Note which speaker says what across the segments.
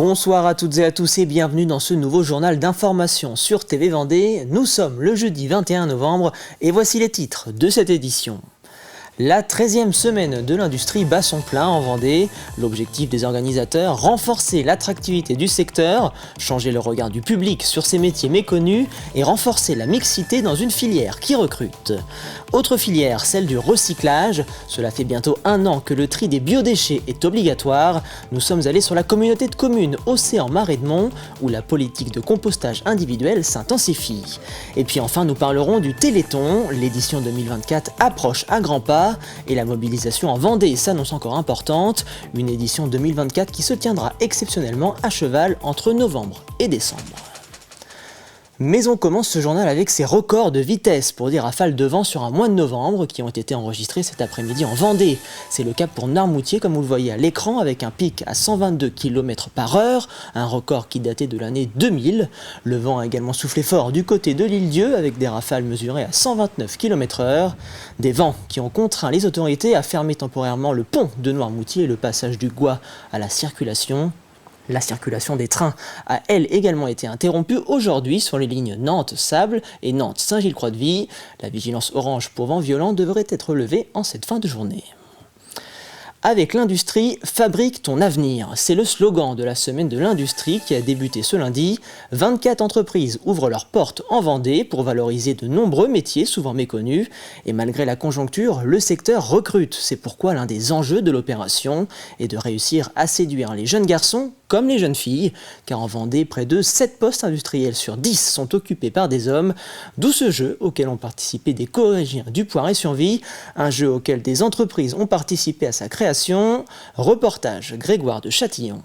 Speaker 1: Bonsoir à toutes et à tous et bienvenue dans ce nouveau journal d'information sur TV Vendée. Nous sommes le jeudi 21 novembre et voici les titres de cette édition. La 13e semaine de l'industrie bat son plein en Vendée. L'objectif des organisateurs, renforcer l'attractivité du secteur, changer le regard du public sur ces métiers méconnus et renforcer la mixité dans une filière qui recrute. Autre filière, celle du recyclage. Cela fait bientôt 1 an que le tri des biodéchets est obligatoire. Nous sommes allés sur la communauté de communes Océan-Marais de Mont, où la politique de compostage individuel s'intensifie. Et puis enfin, nous parlerons du Téléthon. L'édition 2024 approche à grands pas. Et la mobilisation en Vendée s'annonce encore importante, une édition 2024 qui se tiendra exceptionnellement à cheval entre novembre et décembre. Mais on commence ce journal avec ces records de vitesse pour des rafales de vent sur un mois de novembre qui ont été enregistrés cet après-midi en Vendée. C'est le cas pour Noirmoutier comme vous le voyez à l'écran avec un pic à 122 km/h, un record qui datait de l'année 2000. Le vent a également soufflé fort du côté de l'Île-Dieu avec des rafales mesurées à 129 km/h. Des vents qui ont contraint les autorités à fermer temporairement le pont de Noirmoutier et le passage du Gois à la circulation. La circulation des trains a, elle, également été interrompue aujourd'hui sur les lignes Nantes-Sable et Nantes-Saint-Gilles-Croix-de-Vie. La vigilance orange pour vent violent devrait être levée en cette fin de journée. Avec l'industrie, fabrique ton avenir. C'est le slogan de la semaine de l'industrie qui a débuté ce lundi. 24 entreprises ouvrent leurs portes en Vendée pour valoriser de nombreux métiers souvent méconnus. Et malgré la conjoncture, le secteur recrute. C'est pourquoi l'un des enjeux de l'opération est de réussir à séduire les jeunes garçons comme les jeunes filles. Car en Vendée, près de 7 postes industriels sur 10 sont occupés par des hommes. D'où ce jeu auquel ont participé des collégiens du Poiret-sur-Vie. Un jeu auquel des entreprises ont participé à sa création. Reportage Grégoire de Châtillon.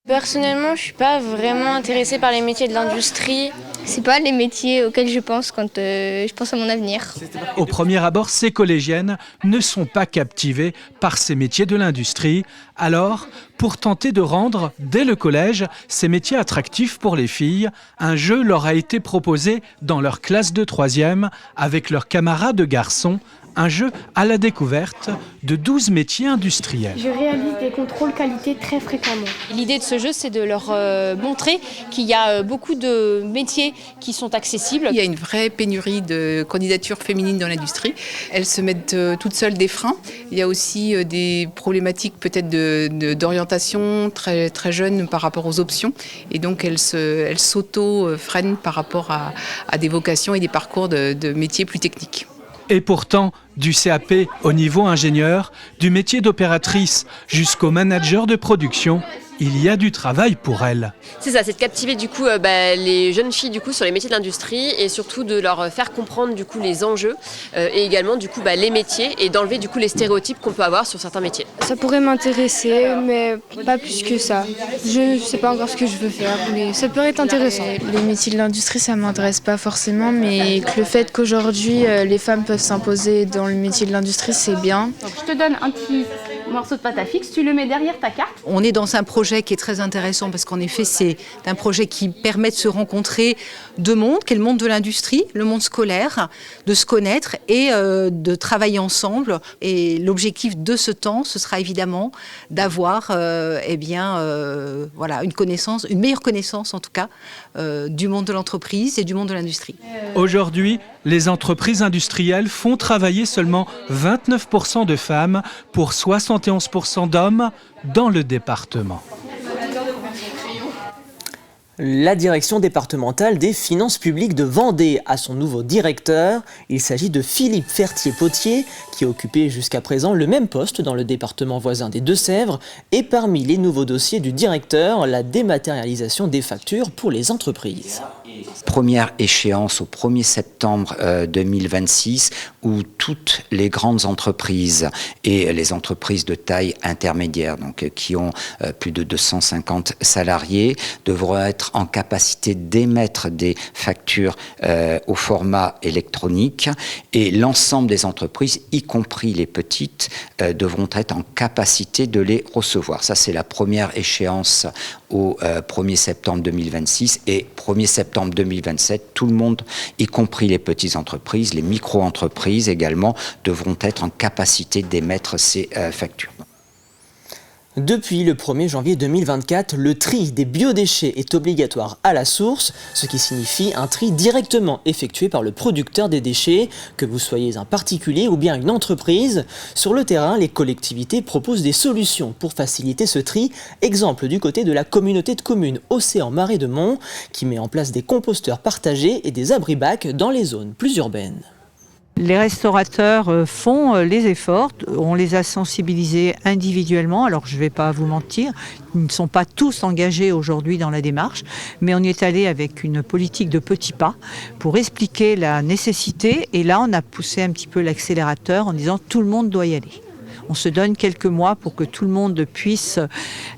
Speaker 2: Personnellement, je ne suis pas vraiment intéressée par les métiers de l'industrie.
Speaker 3: C'est pas les métiers auxquels je pense quand je pense à mon avenir.
Speaker 4: Au premier abord, ces collégiennes ne sont pas captivées par ces métiers de l'industrie. Alors, pour tenter de rendre, dès le collège, ces métiers attractifs pour les filles, un jeu leur a été proposé dans leur classe de 3e avec leurs camarades garçons. Un jeu à la découverte de 12 métiers industriels.
Speaker 5: Je réalise des contrôles qualité très fréquemment.
Speaker 6: L'idée de ce jeu, c'est de leur montrer qu'il y a beaucoup de métiers qui sont accessibles.
Speaker 7: Il y a une vraie pénurie de candidatures féminines dans l'industrie. Elles se mettent toutes seules des freins. Il y a aussi des problématiques peut-être d'orientation très, très jeunes par rapport aux options. Et donc elles s'auto-freinent par rapport à des vocations et des parcours de métiers plus techniques.
Speaker 4: Et pourtant, du CAP au niveau ingénieur, du métier d'opératrice jusqu'au manager de production, il y a du travail pour elles.
Speaker 8: C'est ça, c'est de captiver du coup les jeunes filles du coup sur les métiers de l'industrie et surtout de leur faire comprendre du coup les enjeux et également du coup les métiers et d'enlever du coup les stéréotypes qu'on peut avoir sur certains métiers.
Speaker 5: Ça pourrait m'intéresser, mais pas plus que ça. Je ne sais pas encore ce que je veux faire, mais ça peut être intéressant.
Speaker 9: Les métiers de l'industrie, ça ne m'intéresse pas forcément, mais que le fait qu'aujourd'hui les femmes peuvent s'imposer dans le métier de l'industrie, c'est bien.
Speaker 10: Donc, je te donne un petit morceau de pâte à fixe, tu le mets derrière ta carte.
Speaker 7: On est dans un projet qui est très intéressant parce qu'en effet, c'est un projet qui permet de se rencontrer deux mondes, qui est le monde de l'industrie, le monde scolaire, de se connaître et de travailler ensemble. Et l'objectif de ce temps, ce sera évidemment d'avoir une connaissance, une meilleure connaissance en tout cas, du monde de l'entreprise et du monde de l'industrie.
Speaker 4: Aujourd'hui, les entreprises industrielles font travailler seulement 29% de femmes pour 71% d'hommes dans le département.
Speaker 1: La direction départementale des finances publiques de Vendée a son nouveau directeur. Il s'agit de Philippe Fertier-Potier, qui occupait jusqu'à présent le même poste dans le département voisin des Deux-Sèvres. Et parmi les nouveaux dossiers du directeur, la dématérialisation des factures pour les entreprises.
Speaker 11: Première échéance au 1er septembre 2026 où toutes les grandes entreprises et les entreprises de taille intermédiaire, donc qui ont plus de 250 salariés, devront être en capacité d'émettre des factures au format électronique et l'ensemble des entreprises, y compris les petites, devront être en capacité de les recevoir. Ça, c'est la première échéance au 1er septembre 2026 et 1er septembre 2027, tout le monde, y compris les petites entreprises, les micro-entreprises également, devront être en capacité d'émettre ces factures.
Speaker 1: Depuis le 1er janvier 2024, le tri des biodéchets est obligatoire à la source, ce qui signifie un tri directement effectué par le producteur des déchets, que vous soyez un particulier ou bien une entreprise. Sur le terrain, les collectivités proposent des solutions pour faciliter ce tri. Exemple du côté de la communauté de communes Océan Marais de Mont, qui met en place des composteurs partagés et des abris-bacs dans les zones plus urbaines.
Speaker 12: Les restaurateurs font les efforts, on les a sensibilisés individuellement, alors je ne vais pas vous mentir, ils ne sont pas tous engagés aujourd'hui dans la démarche, mais on y est allé avec une politique de petits pas pour expliquer la nécessité, et là on a poussé un petit peu l'accélérateur en disant tout le monde doit y aller. On se donne quelques mois pour que tout le monde puisse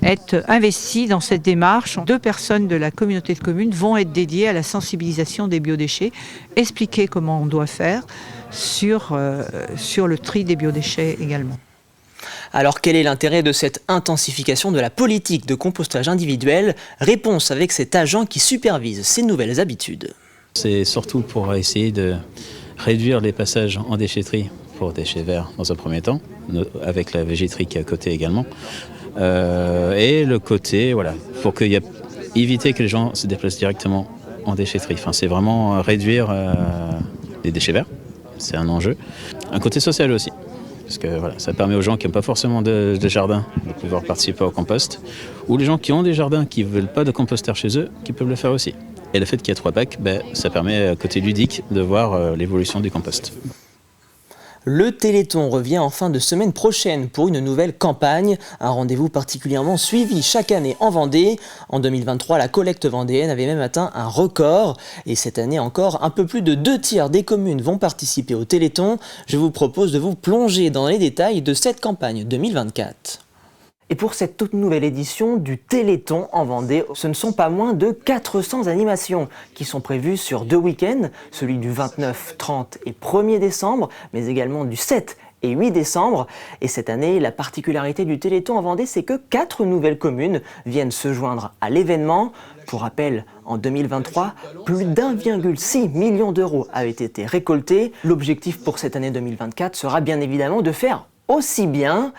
Speaker 12: être investi dans cette démarche. 2 personnes de la communauté de communes vont être dédiées à la sensibilisation des biodéchets, expliquer comment on doit faire sur le tri des biodéchets également.
Speaker 1: Alors quel est l'intérêt de cette intensification de la politique de compostage individuel? Réponse avec cet agent qui supervise ces nouvelles habitudes.
Speaker 13: C'est surtout pour essayer de réduire les passages en déchetterie pour déchets verts dans un premier temps, avec la végéterie qui est à côté également. Et le côté, voilà, pour éviter que les gens se déplacent directement en déchetterie. Enfin, c'est vraiment réduire les déchets verts, c'est un enjeu. Un côté social aussi, parce que voilà, ça permet aux gens qui n'ont pas forcément de jardin de pouvoir participer au compost, ou les gens qui ont des jardins qui ne veulent pas de composteur chez eux, qui peuvent le faire aussi. Et le fait qu'il y a 3 bacs, ça permet, côté ludique, de voir l'évolution du compost.
Speaker 1: Le Téléthon revient en fin de semaine prochaine pour une nouvelle campagne, un rendez-vous particulièrement suivi chaque année en Vendée. En 2023, la collecte vendéenne avait même atteint un record. Et cette année encore, un peu plus de 2/3 des communes vont participer au Téléthon. Je vous propose de vous plonger dans les détails de cette campagne 2024. Et pour cette toute nouvelle édition du Téléthon en Vendée, ce ne sont pas moins de 400 animations qui sont prévues sur 2 week-ends, celui du 29, 30 et 1er décembre, mais également du 7 et 8 décembre. Et cette année, la particularité du Téléthon en Vendée, c'est que 4 nouvelles communes viennent se joindre à l'événement. Pour rappel, en 2023, plus d'1,6 million d'euros avaient été récoltés. L'objectif pour cette année 2024 sera bien évidemment de faire aussi bien.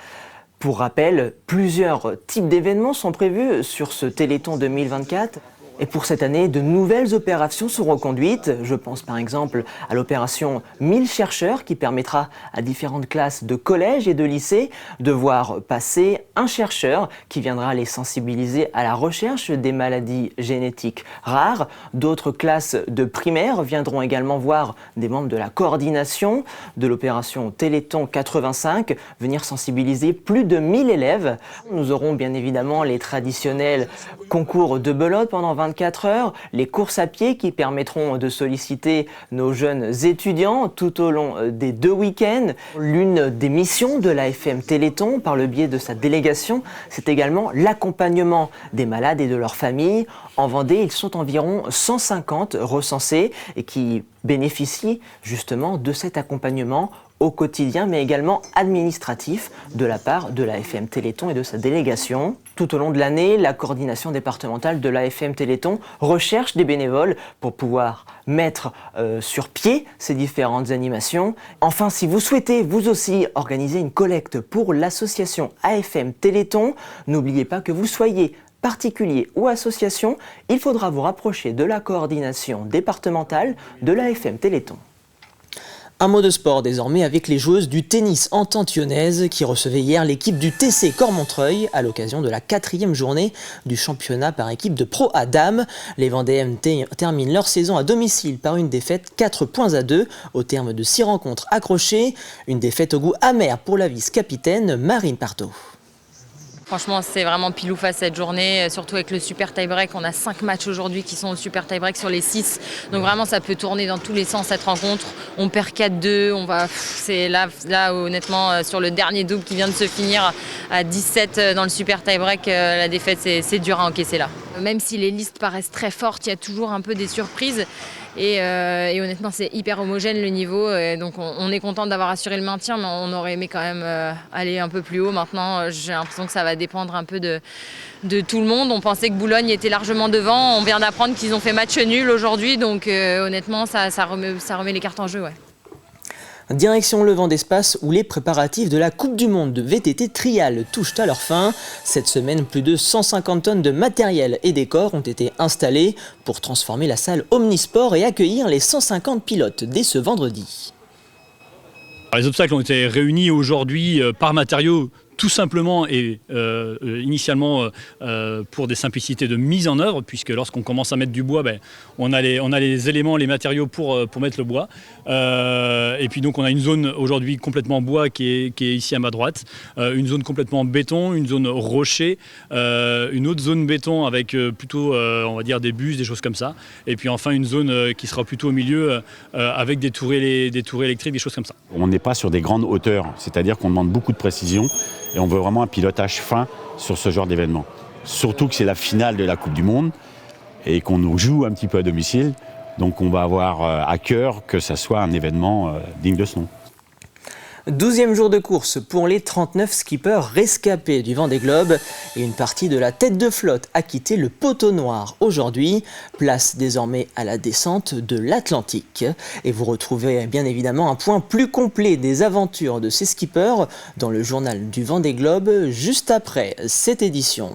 Speaker 1: Pour rappel, plusieurs types d'événements sont prévus sur ce Téléthon 2024. Et pour cette année, de nouvelles opérations seront conduites. Je pense par exemple à l'opération 1000 chercheurs qui permettra à différentes classes de collège et de lycée de voir passer un chercheur qui viendra les sensibiliser à la recherche des maladies génétiques rares. D'autres classes de primaire viendront également voir des membres de la coordination de l'opération Téléthon 85 venir sensibiliser plus de 1000 élèves. Nous aurons bien évidemment les traditionnels concours de belote pendant 24 heures, les courses à pied qui permettront de solliciter nos jeunes étudiants tout au long des 2 week-ends. L'une des missions de l'AFM Téléthon, par le biais de sa délégation, c'est également l'accompagnement des malades et de leurs familles. En Vendée, ils sont environ 150 recensés et qui bénéficient justement de cet accompagnement au quotidien, mais également administratif de la part de l'AFM Téléthon et de sa délégation. Tout au long de l'année, la coordination départementale de l'AFM Téléthon recherche des bénévoles pour pouvoir mettre sur pied ces différentes animations. Enfin, si vous souhaitez vous aussi organiser une collecte pour l'association AFM Téléthon, n'oubliez pas que vous soyez particulier ou association, il faudra vous rapprocher de la coordination départementale de l'AFM Téléthon. Un mot de sport désormais avec les joueuses du tennis Entente-Yonnaise qui recevaient hier l'équipe du TC Cormontreuil à l'occasion de la 4e journée du championnat par équipe de Pro A Dames. Les Vendéennes terminent leur saison à domicile par une défaite 4-2 au terme de 6 rencontres accrochées. Une défaite au goût amer pour la vice-capitaine Marine Partot.
Speaker 14: Franchement, c'est vraiment pile ou face cette journée, surtout avec le super tie-break. On a 5 matchs aujourd'hui qui sont au super tie-break sur les 6. Donc vraiment, ça peut tourner dans tous les sens cette rencontre. On perd 4-2. C'est là, honnêtement, sur le dernier double qui vient de se finir à 17 dans le super tie-break, la défaite, c'est dur à encaisser là. Même si les listes paraissent très fortes, il y a toujours un peu des surprises. Et honnêtement, c'est hyper homogène le niveau. Donc on est content d'avoir assuré le maintien, mais on aurait aimé quand même aller un peu plus haut. Maintenant, j'ai l'impression que ça va dépendre un peu de tout le monde. On pensait que Boulogne était largement devant. On vient d'apprendre qu'ils ont fait match nul aujourd'hui. Donc honnêtement, ça remet les cartes en jeu. Ouais.
Speaker 1: Direction le Vendée Espace où les préparatifs de la Coupe du Monde de VTT Trial touchent à leur fin. Cette semaine, plus de 150 tonnes de matériel et décors ont été installés pour transformer la salle Omnisport et accueillir les 150 pilotes dès ce vendredi.
Speaker 15: Les obstacles ont été réunis aujourd'hui par matériaux tout simplement et initialement pour des simplicités de mise en œuvre, puisque lorsqu'on commence à mettre du bois, on a les éléments, les matériaux pour mettre le bois. Et puis donc on a une zone aujourd'hui complètement bois qui est ici à ma droite, une zone complètement béton, une zone rocher, une autre zone béton avec plutôt on va dire des bus, des choses comme ça. Et puis enfin une zone qui sera plutôt au milieu avec des tourées électriques, des choses comme ça.
Speaker 16: On n'est pas sur des grandes hauteurs, c'est-à-dire qu'on demande beaucoup de précision. Et on veut vraiment un pilotage fin sur ce genre d'événement. Surtout que c'est la finale de la Coupe du Monde et qu'on nous joue un petit peu à domicile. Donc on va avoir à cœur que ça soit un événement digne de ce nom.
Speaker 1: 12e jour de course pour les 39 skippers rescapés du Vendée Globe et une partie de la tête de flotte a quitté le poteau noir aujourd'hui. Place désormais à la descente de l'Atlantique. Et vous retrouvez bien évidemment un point plus complet des aventures de ces skippers dans le journal du Vendée Globe juste après cette édition.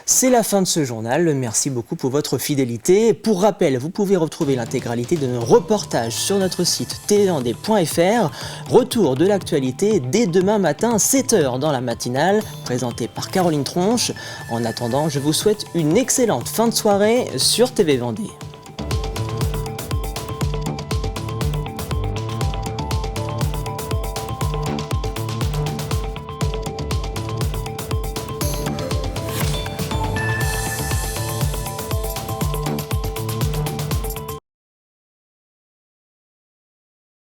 Speaker 1: C'est la fin de ce journal, merci beaucoup pour votre fidélité. Pour rappel, vous pouvez retrouver l'intégralité de nos reportages sur notre site tvvendée.fr. Retour de l'actualité dès demain matin, 7h dans la matinale, présenté par Caroline Tronche. En attendant, je vous souhaite une excellente fin de soirée sur TV Vendée.